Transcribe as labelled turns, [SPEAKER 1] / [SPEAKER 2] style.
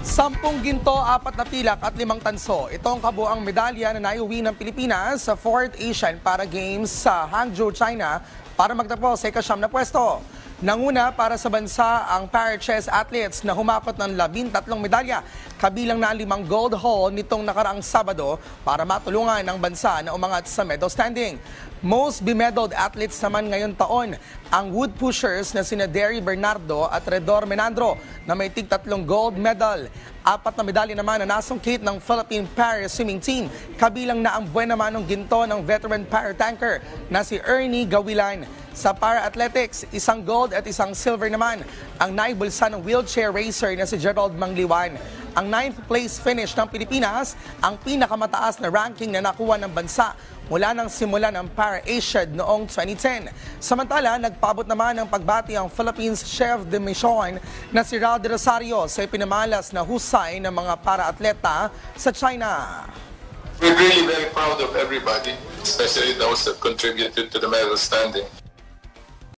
[SPEAKER 1] 10 ginto, 4 na pilak at 5 tanso. Ito ang kabuang medalya na naiuwi ng Pilipinas sa 4th Asian Para Games sa Hangzhou, China para magtapos sa ika-9 na pwesto. Nanguna para sa bansa ang para-chess athletes na humakot ng 13 medalya, kabilang na ang 5 gold haul nitong nakaraang Sabado para matulungan ang bansa na umangat sa medal standing. Most bemedaled athletes naman ngayon taon ang wood pushers na sina Derry Bernardo at Redor Menandro na may tig-3 gold medal. 4 na medalya naman na nasungkit ng Philippine Para Swimming Team, kabilang na ang buwan naman ng ginto ng veteran para tanker na si Ernie Gawilan. Sa para-athletics, 1 gold at 1 silver naman ang naibulsa ng wheelchair racer na si Gerald Mangliwan. Ang 9th place finish ng Pilipinas, ang pinakamataas na ranking na nakuha ng bansa mula nang simula ng Para-Asiad noong 2010. Samantala, nagpabot naman ng pagbati ang Philippines Chef de Mission na si Raul de Rosario sa ipinamalas na husay ng mga para-atleta sa China.
[SPEAKER 2] We're really very proud of everybody, especially those that contributed to the medal standing.